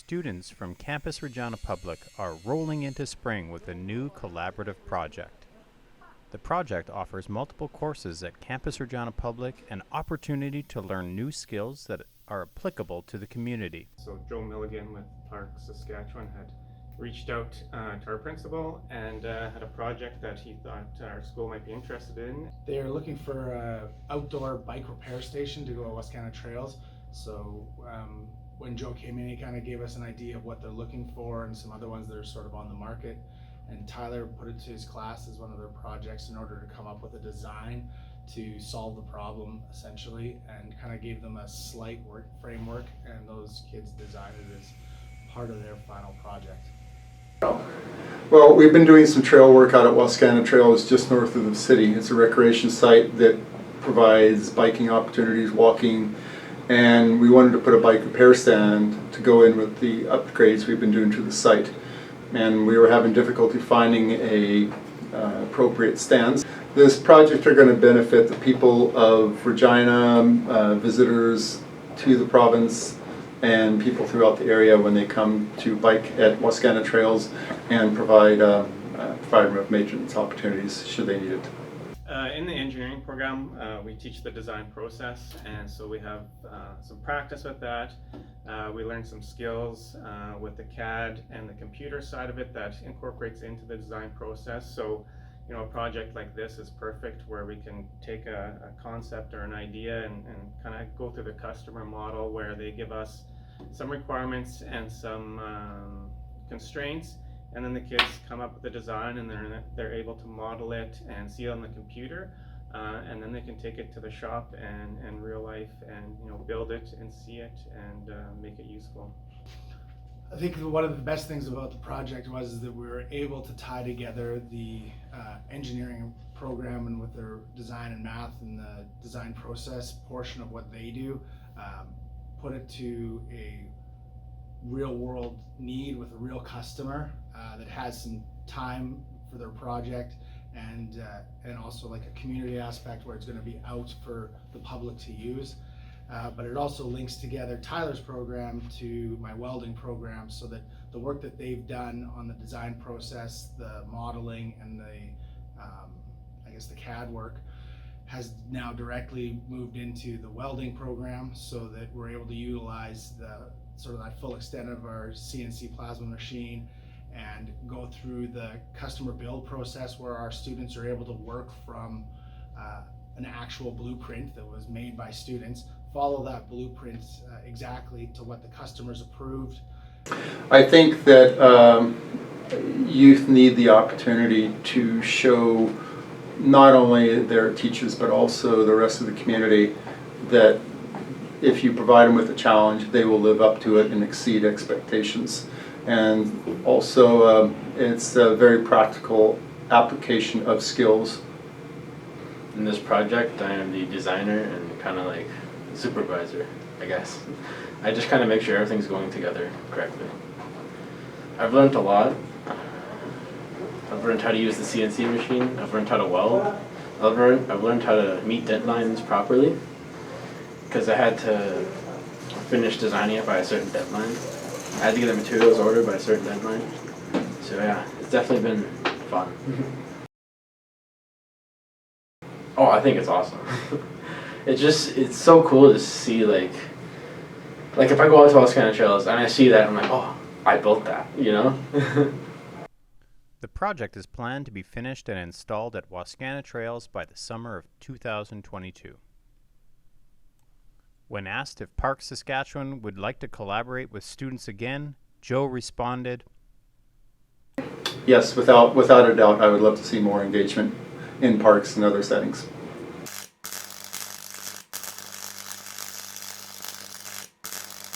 students from Campus Regina Public are rolling into spring with a new collaborative project. The project offers multiple courses at Campus Regina Public, an opportunity to learn new skills that are applicable to the community. So Joe Milligan with Parks Saskatchewan had reached out to our principal and had a project that he thought our school might be interested in. They're looking for an outdoor bike repair station to go to Wascana trails. So when Joe came in, he kind of gave us an idea of what they're looking for and some other ones that are sort of on the market. And Tyler put it to his class as one of their projects in order to come up with a design to solve the problem essentially, and kind of gave them a slight work framework, and those kids designed it as part of their final project. Well, we've been doing some trail work out at Wascana Trails just north of the city. It's a recreation site that provides biking opportunities, walking, and we wanted to put a bike repair stand to go in with the upgrades we've been doing to the site. And we were having difficulty finding a appropriate stands. This project are going to benefit the people of Regina, visitors to the province, and people throughout the area when they come to bike at Wascana Trails, and provide them with maintenance opportunities should they need it. In the engineering program, we teach the design process, and so we have some practice with that. We learn some skills with the CAD and the computer side of it that incorporates into the design process. So, you know, a project like this is perfect where we can take a concept or an idea and kind of go through the customer model where they give us some requirements and some constraints, and then the kids come up with a design, and they're able to model it and see it on the computer, and then they can take it to the shop and real life and, you know, build it and see it and make it useful. I think one of the best things about the project was that we were able to tie together the engineering program and with their design and math and the design process portion of what they do, put it to a real world need with a real customer that has some time for their project, and also like a community aspect where it's going to be out for the public to use. But it also links together Tyler's program to my welding program, so that the work that they've done on the design process, the modeling, and the I guess the CAD work has now directly moved into the welding program, so that we're able to utilize the sort of that full extent of our CNC plasma machine and go through the customer build process where our students are able to work from an actual blueprint that was made by students, follow that blueprint exactly to what the customers approved. I think that youth need the opportunity to show not only their teachers but also the rest of the community that if you provide them with a challenge, they will live up to it and exceed expectations. And also it's a very practical application of skills. In this project, I am the designer and kind of like supervisor, I guess. I just kind of make sure everything's going together correctly. I've learned a lot. I've learned how to use the CNC machine. I've learned how to weld. I've learned how to meet deadlines properly, because I had to finish designing it by a certain deadline. I had to get the materials ordered by a certain deadline. So yeah, it's definitely been fun. Oh, I think it's awesome. It's so cool to see, like if I go out to Wascana Trails and I see that, I'm like, oh, I built that, you know? The project is planned to be finished and installed at Wascana Trails by the summer of 2022. When asked if Parks Saskatchewan would like to collaborate with students again, Joe responded, Yes, without a doubt, I would love to see more engagement in parks and other settings.